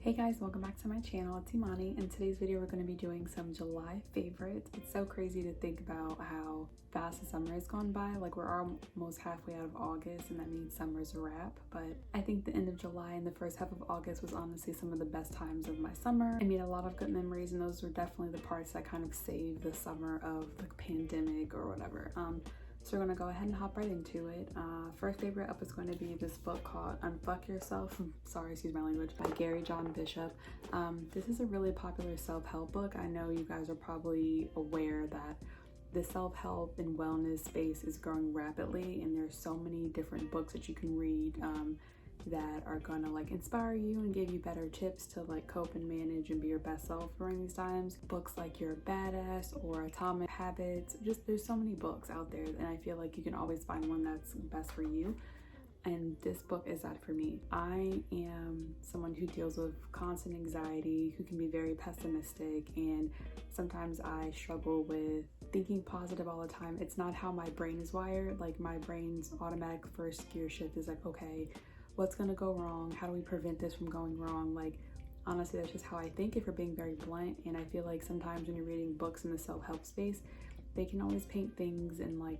Hey guys, welcome back to my channel. It's Imani. In today's video, we're going to be doing some July favorites. It's so crazy to think about how fast the summer has gone by. Like, we're almost halfway out of August, and that means summer's a wrap. But I think the end of July and the first half of August was honestly some of the best times of my summer. I made a lot of good memories, and those were definitely the parts that kind of saved the summer of the pandemic or whatever. So we're gonna go ahead and hop right into it. First favorite up is going to be this book called Unfuck Yourself. Sorry, excuse my language, by Gary John Bishop. This is a really popular self-help book. I know you guys are probably aware that the self-help and wellness space is growing rapidly, and there's so many different books that you can read that are gonna like inspire you and give you better tips to like cope and manage and be your best self during these times. Books like You're a Badass or Atomic Habits, just there's so many books out there, and I feel like you can always find one that's best for you. And this book is that for me. I am someone who deals with constant anxiety, who can be very pessimistic, and sometimes I struggle with thinking positive all the time. It's not how my brain is wired. Like, my brain's automatic first gear shift is like, okay, what's gonna go wrong? How do we prevent this from going wrong? Like, honestly, that's just how I think, if we're being very blunt. And I feel like sometimes when you're reading books in the self-help space, they can always paint things in like,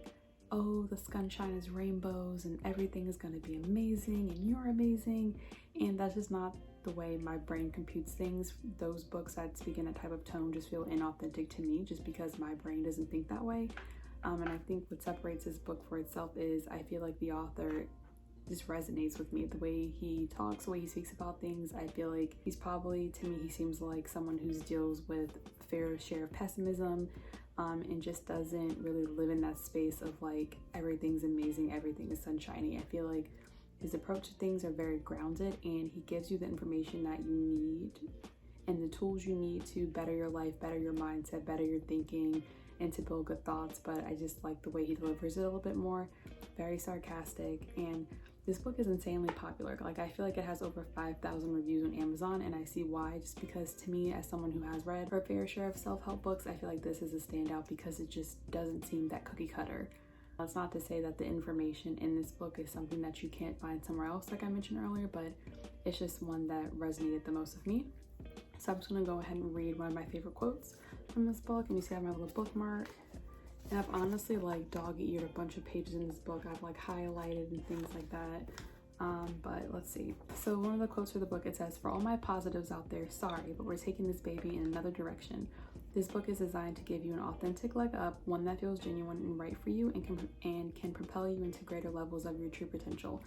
oh, the sunshine is rainbows and everything is gonna be amazing and you're amazing. And that's just not the way my brain computes things. Those books that speak in that type of tone just feel inauthentic to me, just because my brain doesn't think that way. And I think what separates this book for itself is I feel like the author just resonates with me. The way he talks, the way he speaks about things, I feel like he's probably, to me, he seems like someone who deals with a fair share of pessimism, and just doesn't really live in that space of like everything's amazing, everything is sunshiny. I feel like his approach to things are very grounded, and he gives you the information that you need and the tools you need to better your life, better your mindset, better your thinking, and to build good thoughts. But I just like the way he delivers it a little bit more, very sarcastic. And this book is insanely popular. Like, I feel like it has over 5,000 reviews on Amazon, and I see why. Just because, to me, as someone who has read her fair share of self-help books, I feel like this is a standout because it just doesn't seem that cookie cutter. That's not to say that the information in this book is something that you can't find somewhere else, like I mentioned earlier, but it's just one that resonated the most with me. So I'm just gonna go ahead and read one of my favorite quotes from this book. And you see I have my little bookmark. And I've honestly like dog-eared a bunch of pages in this book. I've like highlighted and things like that. But let's see. So one of the quotes for the book, it says, "For all my positives out there, sorry, but we're taking this baby in another direction. This book is designed to give you an authentic leg up, one that feels genuine and right for you, and can propel you into greater levels of your true potential."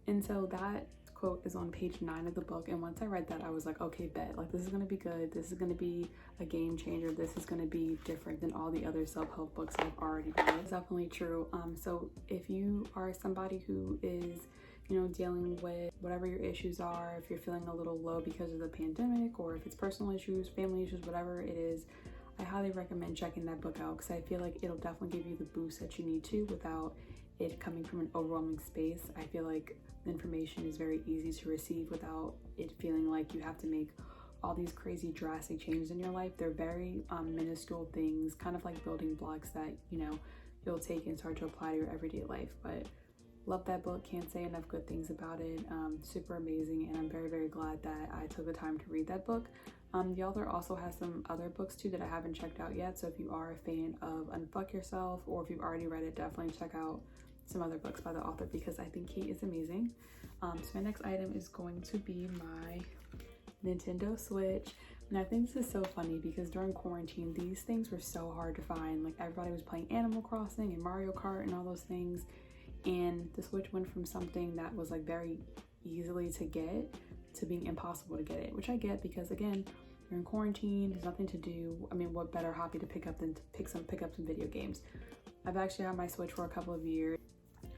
And so that quote is on page 9 of the book, and once I read that, I was like, okay, bet, like, this is gonna be good, this is gonna be a game changer, this is gonna be different than all the other self-help books I've already read. It's definitely true. So if you are somebody who is, you know, dealing with whatever your issues are, if you're feeling a little low because of the pandemic, or if it's personal issues, family issues, whatever it is, I highly recommend checking that book out, because I feel like it'll definitely give you the boost that you need to without it coming from an overwhelming space. I feel like the information is very easy to receive without it feeling like you have to make all these crazy drastic changes in your life. They're very minuscule things, kind of like building blocks that, you know, you'll take and start to apply to your everyday life. But love that book, can't say enough good things about it. Super amazing, and I'm very, very glad that I took the time to read that book. The author also has some other books too that I haven't checked out yet, so if you are a fan of Unfuck Yourself, or if you've already read it, definitely check out some other books by the author, because I think he is amazing. So my next item is going to be my Nintendo Switch. And I think this is so funny because during quarantine, these things were so hard to find. Like, everybody was playing Animal Crossing and Mario Kart and all those things, and the Switch went from something that was like very easily to get to being impossible to get it, which I get, because again, you're in quarantine, there's nothing to do. I mean, what better hobby to pick up than to pick up some video games? I've actually had my Switch for a couple of years.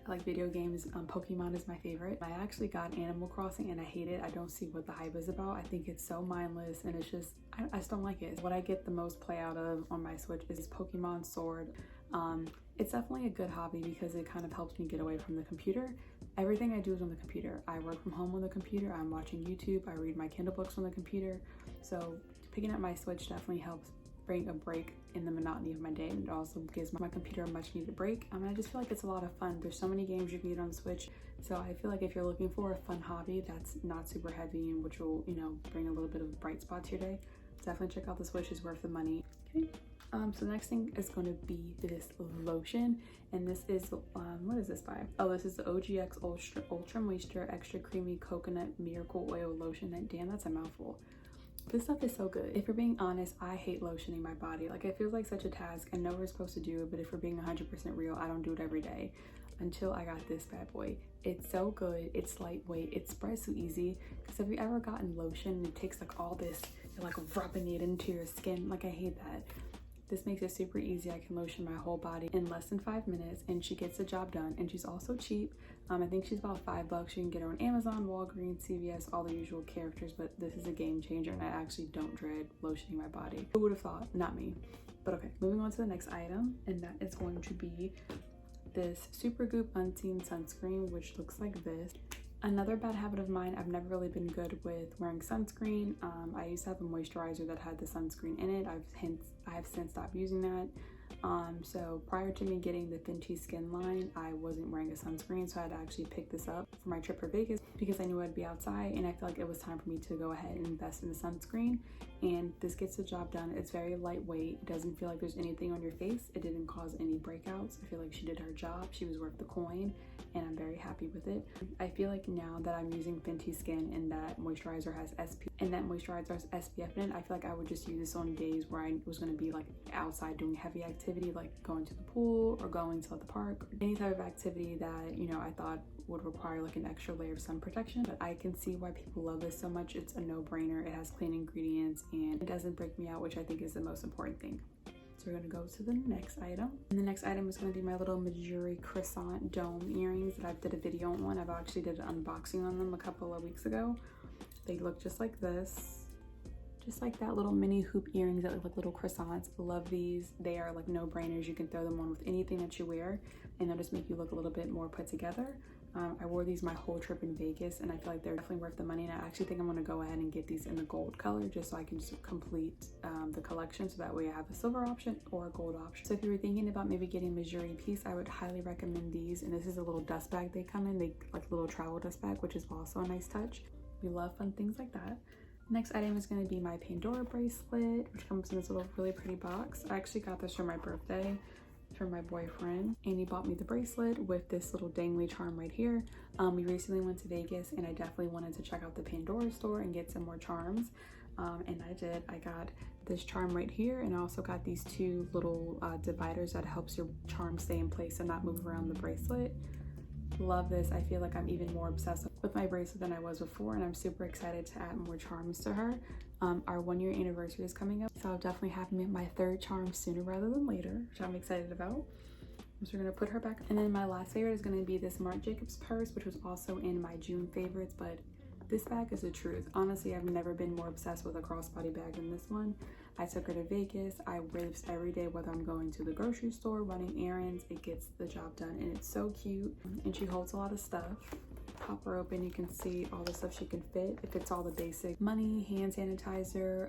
I like video games. Pokemon is my favorite. I actually got Animal Crossing and I hate it. I don't see what the hype is about. I think it's so mindless, and it's just, I just don't like it. What I get the most play out of on my Switch is Pokemon Sword. It's definitely a good hobby because it kind of helps me get away from the computer. Everything I do is on the computer. I work from home on the computer. I'm watching YouTube. I read my Kindle books on the computer. So picking up my Switch definitely helps bring a break in the monotony of my day, and it also gives my computer a much needed break. I just feel like it's a lot of fun. There's so many games you can get on the Switch, so I feel like if you're looking for a fun hobby that's not super heavy and which will, you know, bring a little bit of bright spot to your day, definitely check out the Switch. Is worth the money. Okay. So the next thing is going to be this lotion, and this is what is this by? Oh, this is the OGX Ultra Moisture Extra Creamy Coconut Miracle Oil Lotion. And damn, that's a mouthful. This stuff is so good. If we're being honest, I hate lotioning my body. Like, it feels like such a task. I know we're supposed to do it, but if we're being 100% real, I don't do it every day. Until I got this bad boy. It's so good. It's lightweight. It spreads so easy. Because have you ever gotten lotion and it takes like all this, you're like rubbing it into your skin? Like, I hate that. This makes it super easy. I can lotion my whole body in less than 5 minutes, and she gets the job done. And she's also cheap. I think she's about $5. You can get her on Amazon, Walgreens, CVS, all the usual characters, but this is a game changer, and I actually don't dread lotioning my body. Who would have thought? Not me. But okay, moving on to the next item, and that is going to be this Supergoop Unseen Sunscreen, which looks like this. Another bad habit of mine, I've never really been good with wearing sunscreen. I used to have a moisturizer that had the sunscreen in it. I have since stopped using that. So prior to me getting the Fenty Skin line, I wasn't wearing a sunscreen, so I had to actually pick this up for my trip for Vegas because I knew I'd be outside, and I feel like it was time for me to go ahead and invest in the sunscreen. And this gets the job done. It's very lightweight. It doesn't feel like there's anything on your face. It didn't cause any breakouts. I feel like she did her job. She was worth the coin, and I'm very happy with it. I feel like now that I'm using Fenty Skin and that moisturizer has SPF in it, I feel like I would just use this on days where I was going to be like outside doing heavy activity, like going to the pool or going to the park, or any type of activity that, you know, I thought would require like an extra layer of sun protection. But I can see why people love this so much. It's a no-brainer. It has clean ingredients and it doesn't break me out, which I think is the most important thing. So we're gonna go to the next item. And the next item is gonna be my little Mejuri croissant dome earrings that I did a video on. I've actually did an unboxing on them a couple of weeks ago. They look just like this. Just like that, little mini hoop earrings that look like little croissants. Love these. They are like no-brainers. You can throw them on with anything that you wear, and they'll just make you look a little bit more put together. I wore these my whole trip in Vegas, and I feel like they're definitely worth the money. And I actually think I'm gonna go ahead and get these in the gold color just so I can just complete the collection. So that way I have a silver option or a gold option. So if you were thinking about maybe getting a Mejuri piece, I would highly recommend these. And this is a little dust bag they come in. They like a little travel dust bag, which is also a nice touch. We love fun things like that. Next item is going to be my Pandora bracelet, which comes in this little really pretty box. I actually got this for my birthday from my boyfriend, and he bought me the bracelet with this little dangly charm right here. We recently went to Vegas, and I definitely wanted to check out the Pandora store and get some more charms, and I did. I got this charm right here, and I also got these two little dividers that helps your charm stay in place and not move around the bracelet. Love this. I feel like I'm even more obsessed with my bracelet than I was before, and I'm super excited to add more charms to her. Our 1-year anniversary is coming up, so I'll definitely have my third charm sooner rather than later, which I'm excited about. So we're gonna put her back. And then my last favorite is gonna be this Marc Jacobs purse, which was also in my June favorites, but this bag is the truth. Honestly, I've never been more obsessed with a crossbody bag than this one. I took her to Vegas. I wear this every day, whether I'm going to the grocery store, running errands. It gets the job done, and it's so cute. And she holds a lot of stuff. Pop her open, you can see all the stuff she can fit. It fits all the basic money, hand sanitizer,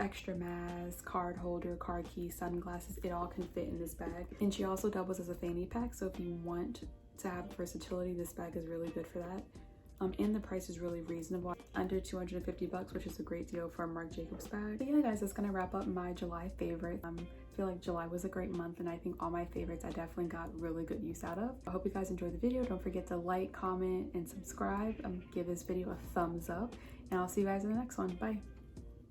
extra mask, card holder, card key, sunglasses. It all can fit in this bag. And she also doubles as a fanny pack, so if you want to have versatility, this bag is really good for that. And the price is really reasonable, under 250 bucks, which is a great deal for a Marc Jacobs bag. But yeah, guys, that's gonna wrap up my July favorite. I feel like July was a great month, and I think all my favorites I definitely got really good use out of. I hope you guys enjoyed the video. Don't forget to like, comment, and subscribe. Give this video a thumbs up, and I'll see you guys in the next one. Bye.